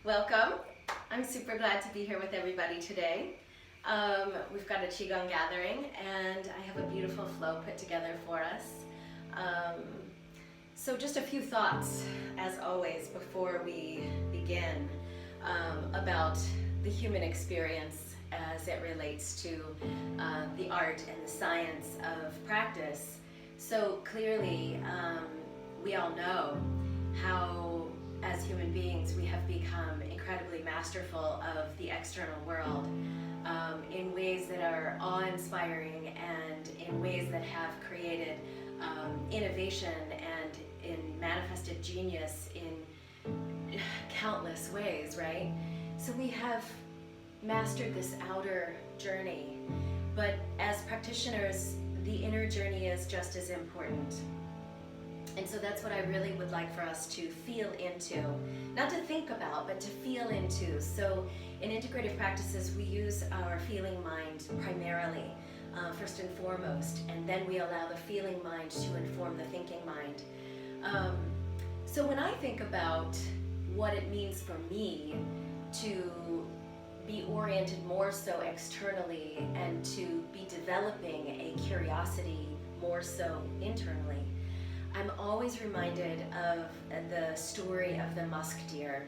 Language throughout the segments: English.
Welcome. I'm super glad to be here with everybody today. We've got a Qigong gathering and I have a beautiful flow put together for us. So just a few thoughts, as always, before we begin about the human experience as it relates to the art and the science of practice. So clearly, we all know how, as human beings, we have become incredibly masterful of the external world in ways that are awe-inspiring and in ways that have created innovation and in manifested genius in countless ways, right? So we have mastered this outer journey, but as practitioners, the inner journey is just as important. And so that's what I really would like for us to feel into, not to think about, but to feel into. So in integrative practices, we use our feeling mind primarily, first and foremost, and then we allow the feeling mind to inform the thinking mind. So when I think about what it means for me to be oriented more so externally and to be developing a curiosity more so internally, I'm always reminded of the story of the musk deer.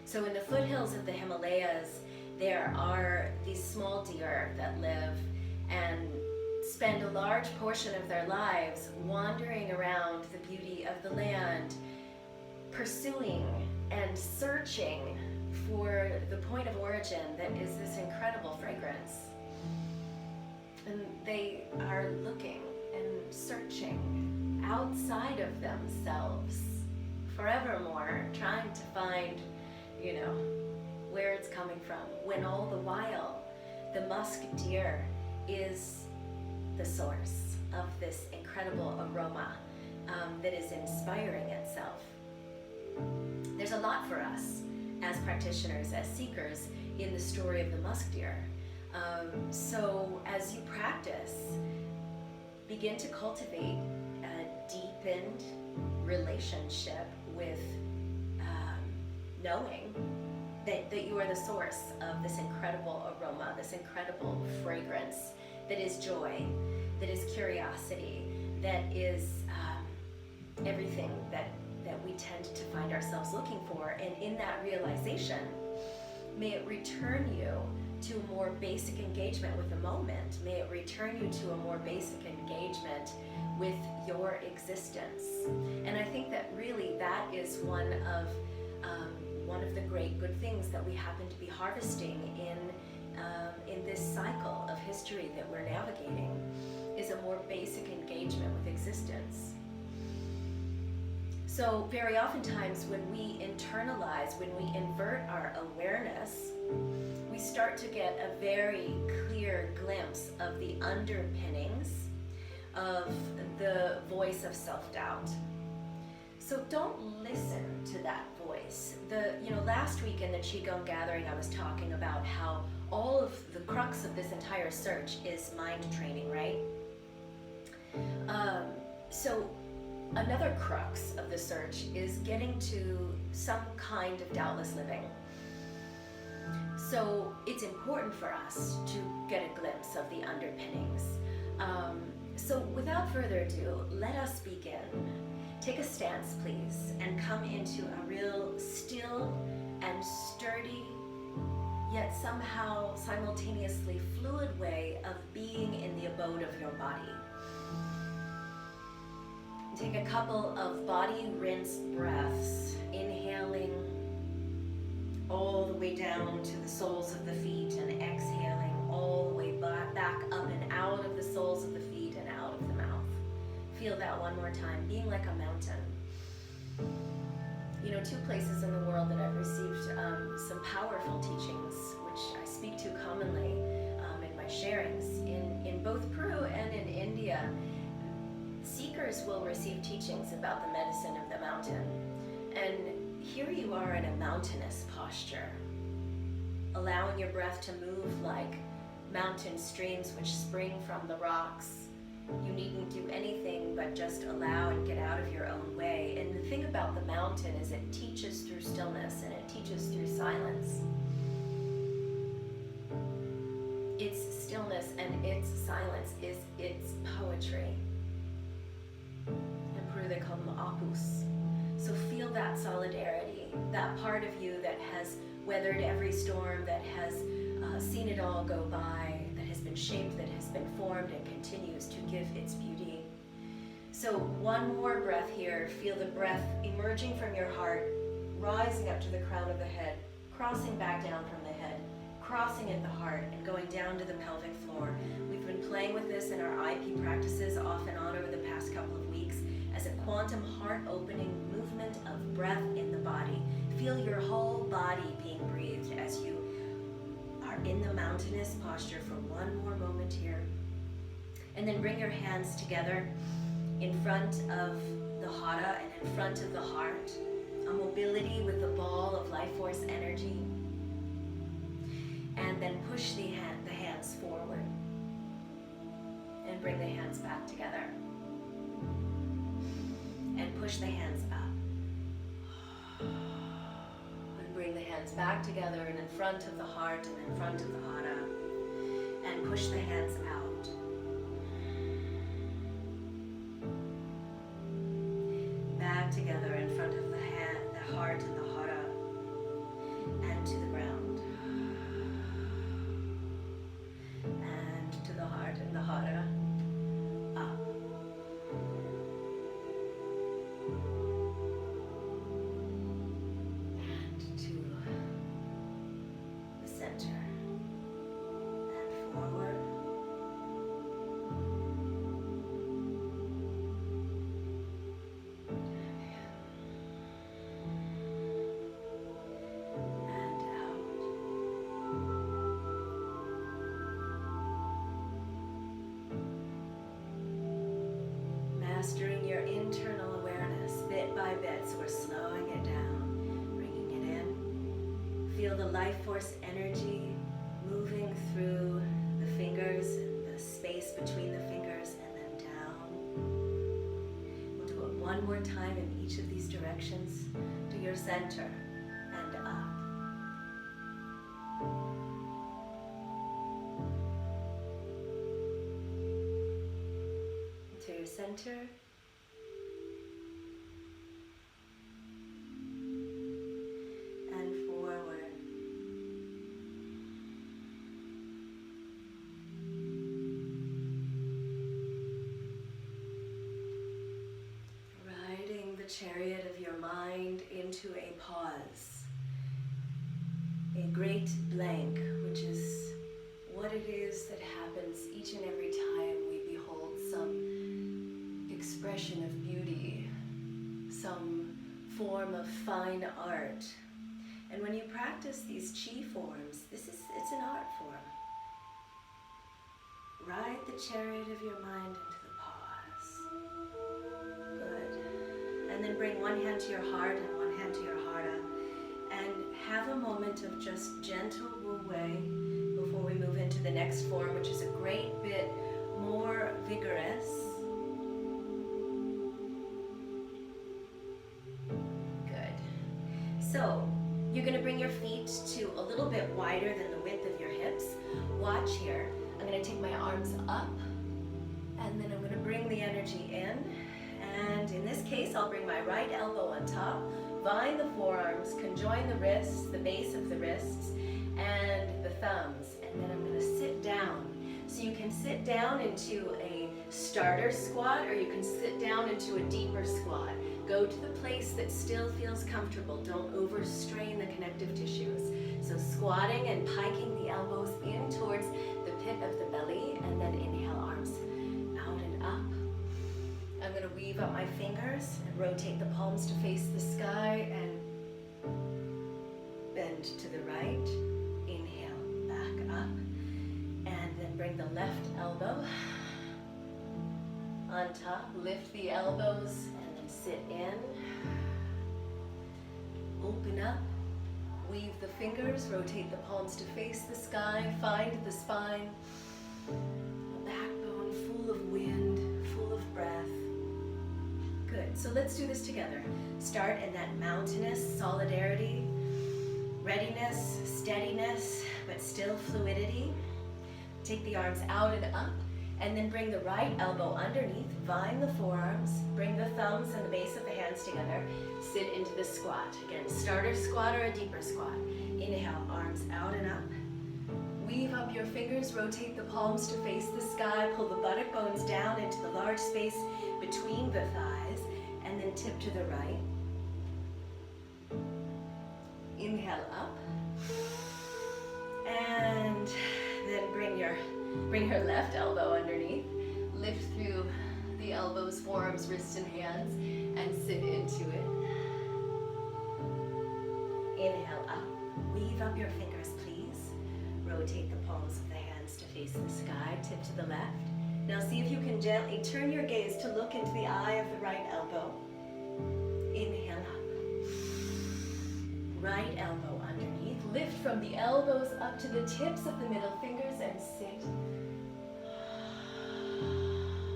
So in the foothills of the Himalayas, there are these small deer that live and spend a large portion of their lives wandering around the beauty of the land, pursuing and searching for the point of origin that is this incredible fragrance. And they are looking and searching outside of themselves forevermore, trying to find, where it's coming from, when all the while the musk deer is the source of this incredible aroma that is inspiring itself. There's a lot for us as practitioners, as seekers, in the story of the musk deer. So as you practice, begin to cultivate a deepened relationship with knowing that you are the source of this incredible aroma, this incredible fragrance that is joy, that is curiosity, that is everything that we tend to find ourselves looking for. And in that realization, may it return you to a more basic engagement with the moment. May it return you to a more basic engagement with your existence. And I think that really that is one of the great good things that we happen to be harvesting in this cycle of history that we're navigating, is a more basic engagement with existence. So very oftentimes when we internalize, when we invert our awareness, we start to get a very clear glimpse of the underpinnings of the voice of self-doubt. So don't listen to that voice. Last week in the Qigong gathering, I was talking about how all of the crux of this entire search is mind training, right? So another crux of the search is getting to some kind of doubtless living. So it's important for us to get a glimpse of the underpinnings. So without further ado, let us begin. Take a stance, please, and come into a real still and sturdy, yet somehow simultaneously fluid way of being in the abode of your body. Take a couple of body rinse breaths, inhaling all the way down to the soles of the feet and exhaling all the way back up and out of the soles of the feet and out of the mouth. Feel that one more time, being like a mountain. Two places in the world that I've received some powerful teachings, which I speak to commonly in my sharings, in both Peru and in India. Seekers will receive teachings about the medicine of the mountain. And here you are in a mountainous posture, allowing your breath to move like mountain streams which spring from the rocks. You needn't do anything but just allow and get out of your own way. And the thing about the mountain is it teaches through stillness, and it teaches teaches through silence. Its stillness and its silence is its poetry. In Peru they call them apus. So feel that solidarity, that part of you that has weathered every storm, that has seen it all go by, that has been shaped, that has been formed and continues to give its beauty. So one more breath here. Feel the breath emerging from your heart, rising up to the crown of the head, crossing back down from the head, crossing at the heart and going down to the pelvic floor. We've been playing with this in our IP practices off and on over the past couple of weeks as a quantum heart-opening movement of breath in the body. Feel your whole body being breathed as you are in the mountainous posture for one more moment here. And then bring your hands together in front of the hara and in front of the heart. A mobility with the ball of life force energy. And then push the hands forward. And bring the hands back together. And push the hands up. And bring the hands back together and in front of the heart and in front of the hara. And push the hands out. Back together in front of the heart and the hara. And to the ground. And to the heart and the hara. Up. And to the center. And forward. Mastering your internal awareness bit by bit, so we're slowing it down, bringing it in. Feel the life force energy moving through the fingers and the space between the fingers and then down. We'll do it one more time in each of these directions to your center and up. To your center. And forward. Riding the chariot of your mind into a pause. A great blank, which is what it is that happens each and every time we behold some expression of beauty, some form of fine art. And when you practice these chi forms, it's an art form. Ride the chariot of your mind into the pause. Good. And then bring one hand to your heart and one hand to your hara. And have a moment of just gentle wu wei before we move into the next form, which is a great bit more vigorous. Good. So, you're going to bring your feet to a little bit wider than the width of your hips. Watch here. I'm going to take my arms up, and then I'm going to bring the energy in. And in this case, I'll bring my right elbow on top, bind the forearms, conjoin the wrists, the base of the wrists, and the thumbs. And then I'm going to sit down. So you can sit down into a starter squat, or you can sit down into a deeper squat. Go to the place that still feels comfortable. Don't overstrain the connective tissues. So squatting and piking the elbows in towards the pit of the belly, and then inhale, arms out and up. I'm going to weave up my fingers and rotate the palms to face the sky and bend to the right. Inhale, back up. And then bring the left elbow on top. Lift the elbows and then sit in. Open up. Weave the fingers, rotate the palms to face the sky, find the spine, a backbone full of wind, full of breath. Good, so let's do this together. Start in that mountainous solidarity Take the arms out and up, and then bring the right elbow underneath, vine the forearms, bring the thumbs and the base of the hands together, sit into the squat. Again, starter squat or a deeper squat. Inhale, arms out and up. Weave up your fingers, rotate the palms to face the sky, pull the buttock bones down into the large space between the thighs, and then tip to the right. Inhale up. And then bring your left elbow underneath. Lift through the elbows, forearms, wrists, and hands, and sit into it. Inhale up. Weave up your fingers, please. Rotate the palms of the hands to face the sky. Tip to the left. Now see if you can gently turn your gaze to look into the eye of the right elbow. Inhale up. Right elbow underneath. Lift from the elbows up to the tips of the middle fingers and sit.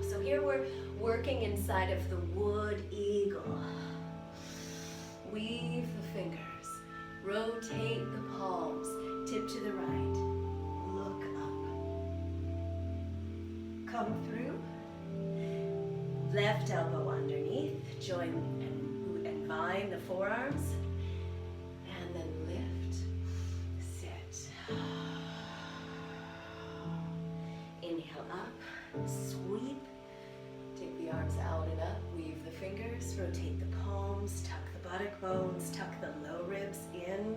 So here we're working inside of the wood eagle. Weave the fingers. Rotate the palms. Tip to the right. Look up. Come through. Left elbow underneath. Join and vine the forearms. And then lift. Sit. Inhale up. Sweep. Take the arms out and up. Weave the fingers. Rotate the palms. Tuck the buttock bones. Tuck the low ribs in.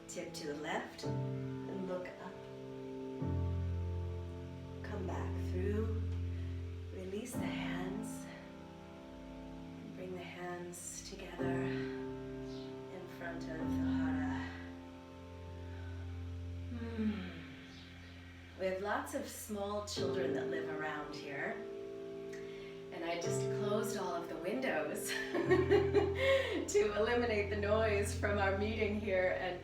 Tip to the left. And look up. Come back through. Release the hands. And bring the hands together in front of the hara. We have lots of small children that live around here. And I just closed all of the windows to eliminate the noise from our meeting here. And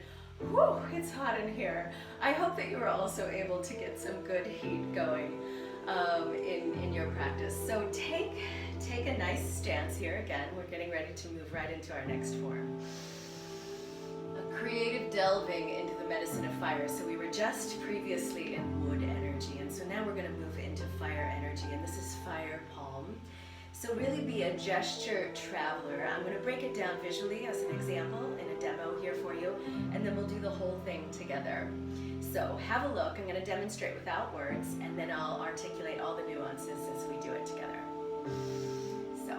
whew, it's hot in here. I hope that you were also able to get some good heat going in your practice. So take a nice stance here. Again, we're getting ready to move right into our next form. A creative delving into the medicine of fire. So we were just previously in wood energy, and so now we're going to move into fire energy, and this is fire palm. So really be a gesture traveler. I'm going to break it down visually as an example in a demo here for you, and then we'll do the whole thing together. So have a look. I'm going to demonstrate without words, and then I'll articulate all the nuances as we do it together. So.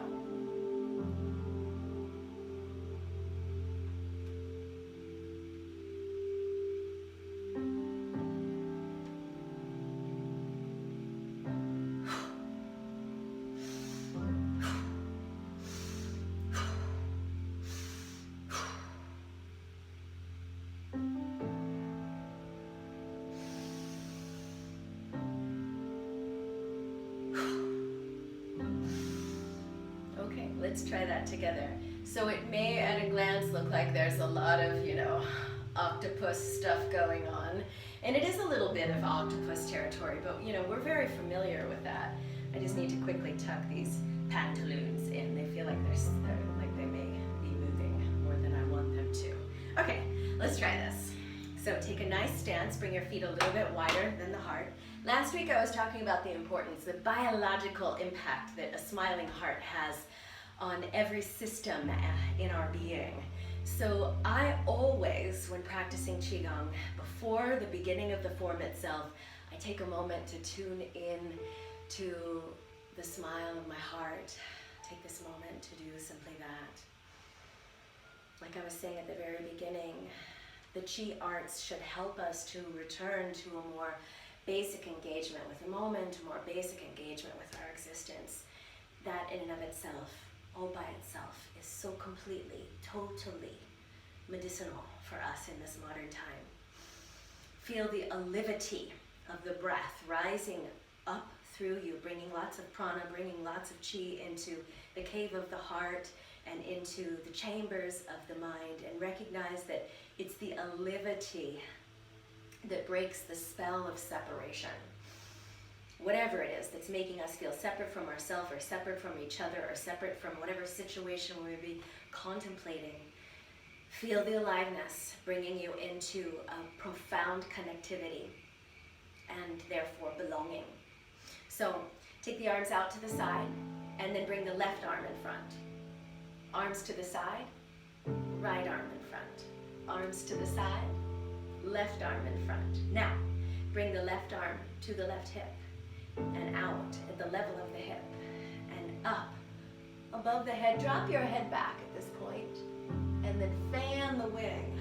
Let's try that together. So it may at a glance look like there's a lot of, octopus stuff going on. And it is a little bit of octopus territory, but we're very familiar with that. I just need to quickly tuck these pantaloons in. They feel like they're like they may be moving more than I want them to. Okay, let's try this. So take a nice stance, bring your feet a little bit wider than the heart. Last week I was talking about the importance, the biological impact that a smiling heart has on every system in our being. So I always, when practicing Qigong, before the beginning of the form itself, I take a moment to tune in to the smile of my heart. Take this moment to do simply that. Like I was saying at the very beginning, the Qi arts should help us to return to a more basic engagement with the moment, a more basic engagement with our existence. That in and of itself, all by itself, is so completely, totally medicinal for us in this modern time. Feel the alivity of the breath rising up through you, bringing lots of prana, bringing lots of qi into the cave of the heart and into the chambers of the mind, and recognize that it's the alivity that breaks the spell of separation. Whatever it is that's making us feel separate from ourselves, or separate from each other, or separate from whatever situation we may be contemplating. Feel the aliveness bringing you into a profound connectivity and therefore belonging. So take the arms out to the side and then bring the left arm in front. Arms to the side, right arm in front. Arms to the side, left arm in front. Now, bring the left arm to the left hip and out at the level of the hip and up above the head. Drop your head back at this point and then fan the wing.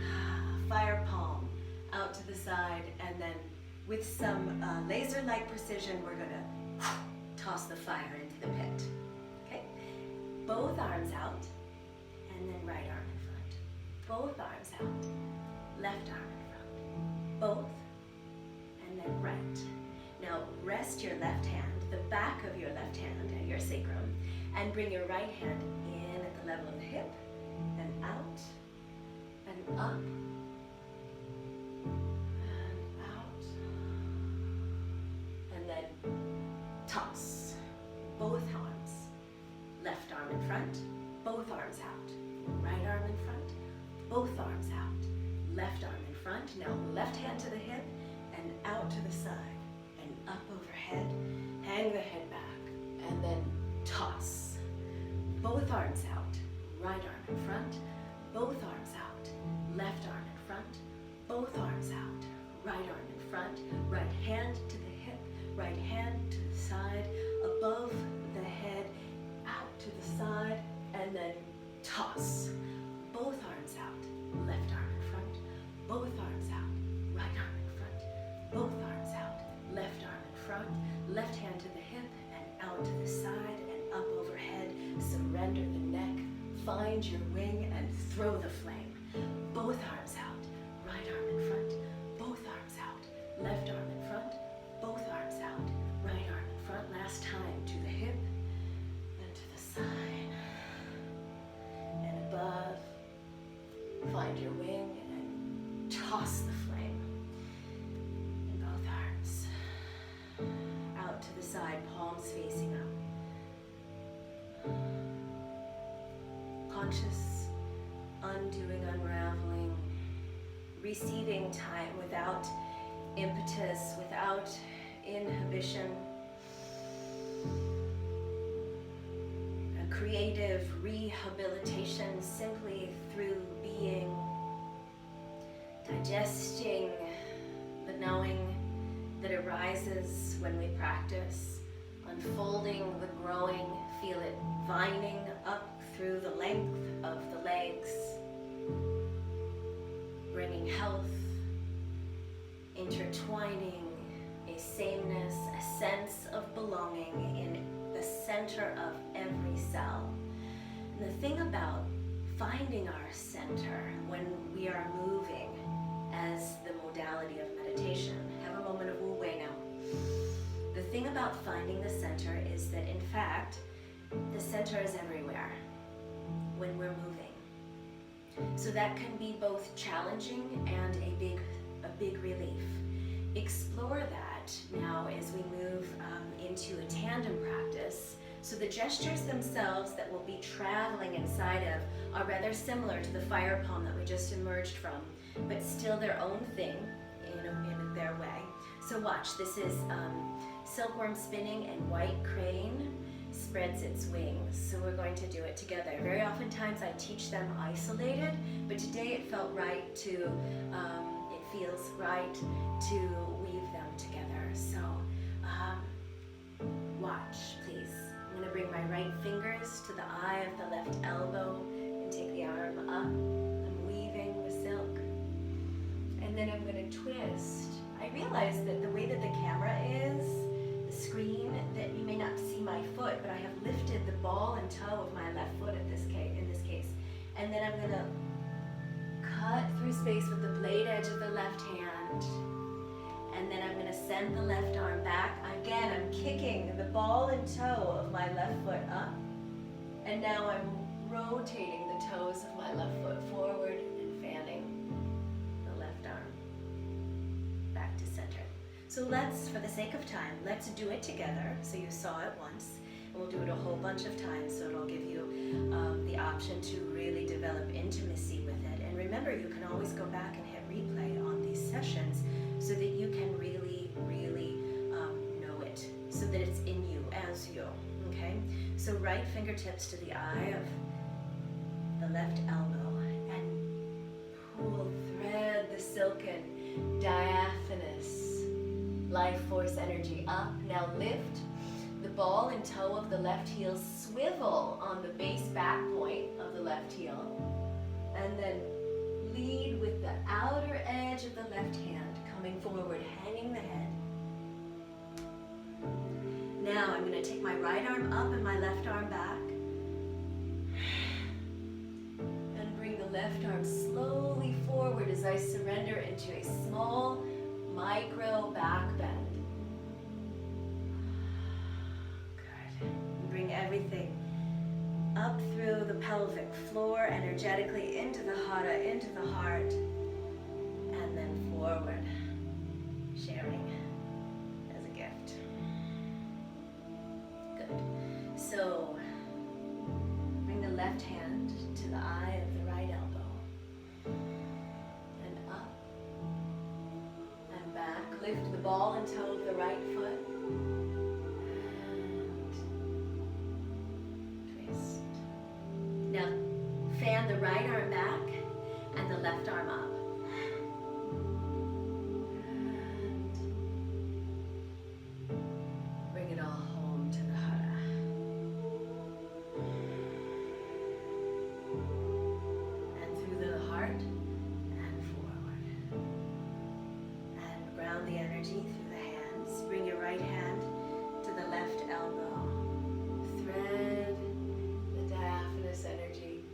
Fire palm out to the side, and then with some laser-like precision, we're gonna toss the fire into the pit. Okay? Both arms out, and then right arm in front. Both arms out, left arm in front. Both, and then right. Now rest your left hand, the back of your left hand at your sacrum, and bring your right hand in at the level of the hip, and out, and up, and out, and then toss. Both arms, left arm in front, both arms out, right arm in front, both arms out, left arm in front. Now left hand to the hip, and out to the side, and up overhead. Hang the head back, and then toss. Both arms out, right arm in front, both arms out, left arm in front, both arms out, right arm in front, right hand to the hip, right hand to the side, above the head, out to the side, and then toss. Both arms out, left arm in front, both arms out, right arm in front, both arms out, left arm in front, left hand to the hip, and out to the side, and up overhead. Surrender the neck, find your wing, and throw the flame. Both arms out, right arm in front, both arms out, left arm in front, both arms out, right arm in front. Last time, to the hip, and to the side, and above. Find your wing, and toss the flame. In both arms. Out to the side, palms facing up. Conscious, undoing, unraveling, receiving time without impetus, without inhibition. A creative rehabilitation simply through being, digesting the knowing that arises when we practice, unfolding the growing, feel it vining up through the length of the legs, bringing health, intertwining a sameness, a sense of belonging in the center of every cell. And the thing about finding our center when we are moving as the modality of meditation, have a moment of wu wei now. The thing about finding the center is that in fact, the center is everywhere when we're moving. So that can be both challenging and a big relief. Explore that now as we move into a tandem practice. So the gestures themselves that we'll be traveling inside of are rather similar to the fire palm that we just emerged from, but still their own thing in their way. So watch, this is silkworm spinning, and white crane spreads its wings. So we're going to do it together. Very oftentimes I teach them isolated, but today it felt right to, it feels right to weave them together. So watch, please. I'm going to bring my right fingers to the eye of the left elbow and take the arm up. I'm weaving the silk. And then I'm going to twist. I realize that the way that the camera is, the screen, that you may not see my foot, but I have lifted the ball and toe of my left foot in this case. And then I'm going to cut through space with the blade edge of the left hand. And then I'm going to send the left arm back. Again, I'm kicking the ball and toe of my left foot up. And now I'm rotating the toes of my left foot forward and fanning the left arm back to center. So let's, for the sake of time, let's do it together. So you saw it once. And we'll do it a whole bunch of times, so it'll give you the option to really develop intimacy with it. And remember, you can always go back and hit replay on these sessions so that you can really as you, okay? So right fingertips to the eye of the left elbow, and thread the silken, diaphanous life force energy up. Now lift the ball and toe of the left heel, swivel on the base back point of the left heel, and then lead with the outer edge of the left hand coming forward, hanging the head. Now I'm going to take my right arm up and my left arm back, and bring the left arm slowly forward as I surrender into a small micro back bend. Bring everything up through the pelvic floor, energetically into the hara, into the heart, and then forward, sharing as a gift. Good. So bring the left hand to the eye of the right elbow, and up and back. Lift the ball and toe of the right foot. Now, fan the right arm back and the left arm up. And bring it all home to the hara. And through the heart and forward. And ground the energy through the hands. Bring your right hand to the left elbow. Thread energy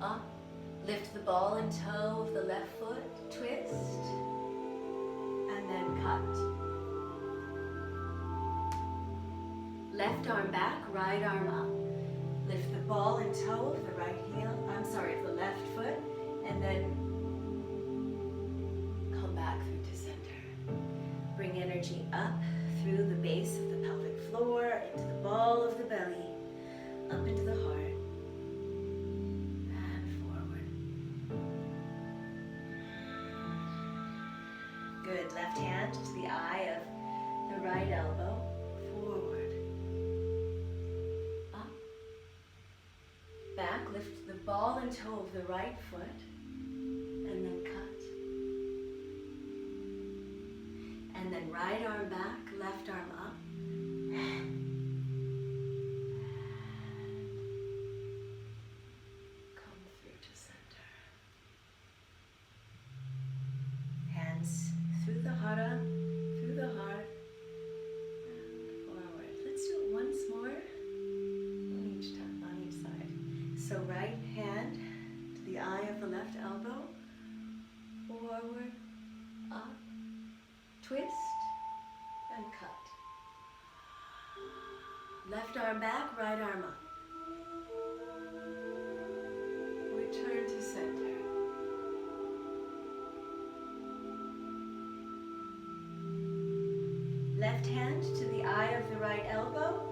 up. Lift the ball and toe of the left foot, twist, and then cut. Left arm back, right arm up. Lift the ball and toe of the right heel, of the left foot, and then come back through to center. Bring energy up through the base of the pelvic floor, into the ball of the belly, up into the heart. Good. Left hand to the eye of the right elbow. Forward. Up. Back. Lift the ball and toe of the right foot. And then cut. And then right arm back, left arm up. Come through to center. Hands through the hara, through the heart, and forward. Let's do it once more on each time, on each side. So right hand to the eye of the left elbow, forward, up, twist, and cut. Left arm back, right arm up. Return to center. Left hand to the eye of the right elbow.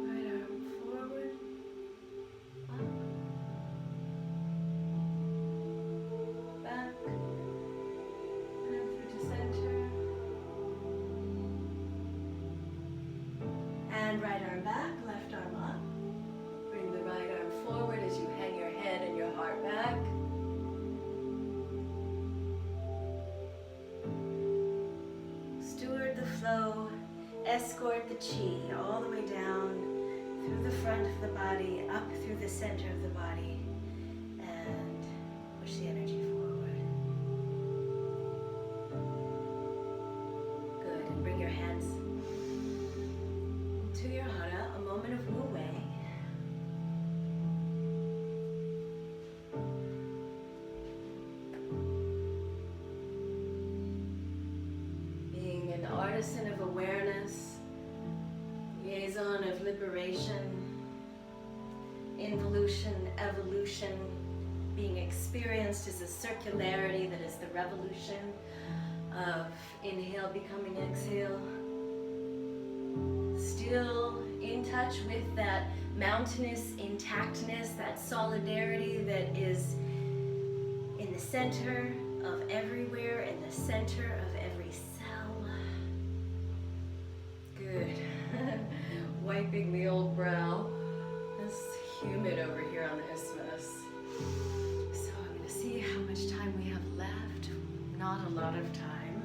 Right arm forward, up, back, and through to center. And right arm back, left arm up. Bring the right arm forward as you hang your head and your heart back. Steward the flow, escort the chi all the way down through the front of the body, up through the center of the body, and push the energy forward. Good, and bring your hands to your hara, a moment of wu wei. Artisan of awareness, liaison of liberation, involution, evolution, being experienced as a circularity that is the revolution of inhale becoming exhale. Still in touch with that mountainous intactness, that solidarity that is in the center of everywhere, in the center of every cell. Good. Wiping the old brow. It's humid over here on the isthmus. So I'm going to see how much time we have left. Not a lot of time.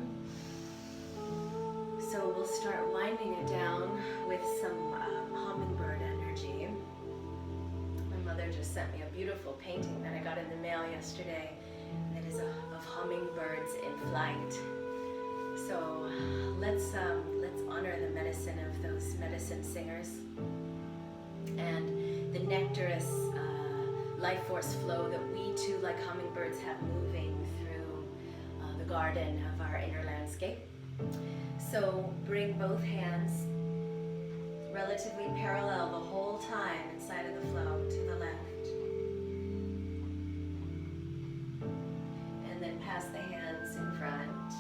So we'll start winding it down with some hummingbird energy. My mother just sent me a beautiful painting that I got in the mail yesterday that is of hummingbirds in flight. So let's honor the medicine of those medicine singers and the nectarous life force flow that we too, like hummingbirds, have moving through the garden of our inner landscape. So bring both hands relatively parallel the whole time inside of the flow to the left. And then pass the hands in front.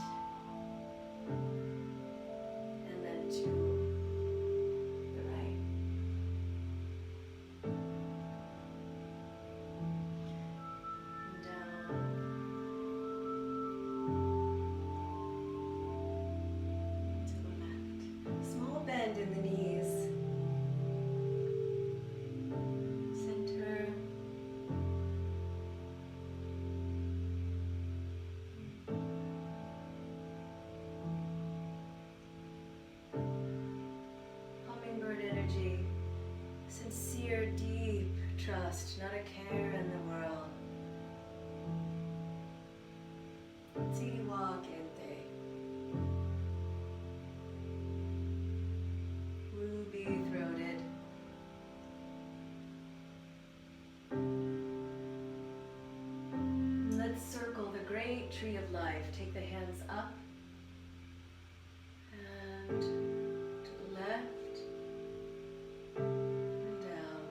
And then to the right. And down. To the left. Small bend in the knees. Center. Hummingbird energy, sincere, deep trust, not a care in the world. Tiwa kente. Ruby throated. Let's circle the great tree of life. Take the hands up and to the left and down.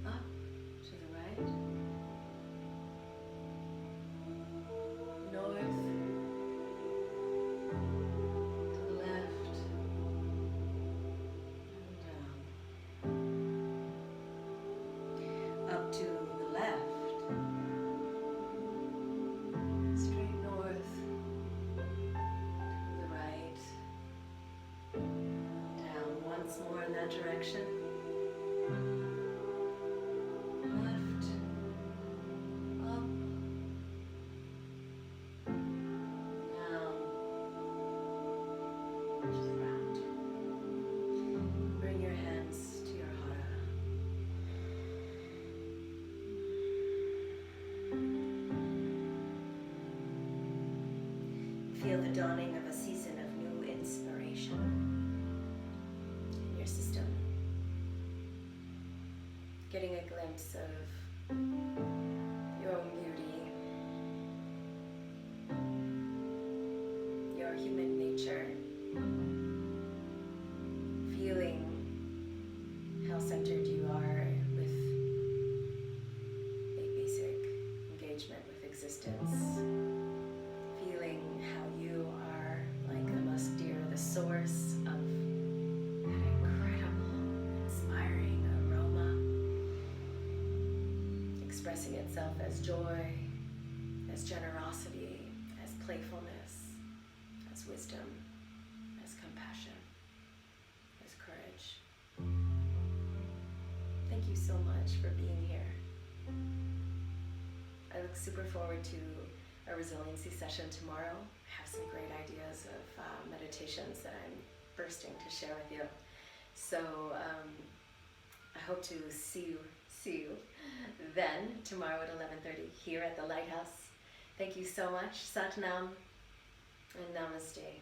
Up to the right. North to the left and down. Up to the left. Straight north to the right. Down once more in that direction. Left. Up. Down. Just round. Bring your hands to your hara. Feel the dawning of a season of new inspiration in your system. Getting a glimpse of your own beauty, your human nature, feeling how centered you are with a basic engagement with existence. Feeling how you are like the most dear, the source of that incredible, inspiring aroma, expressing itself as joy, as generosity, as playfulness, as wisdom, as compassion, as courage. Thank you so much for being here. I look super forward to a resiliency session tomorrow. I have some great ideas of meditations that I'm bursting to share with you. So I hope to see you then tomorrow at 11:30 here at the Lighthouse. Thank you so much. Sat Nam and Namaste.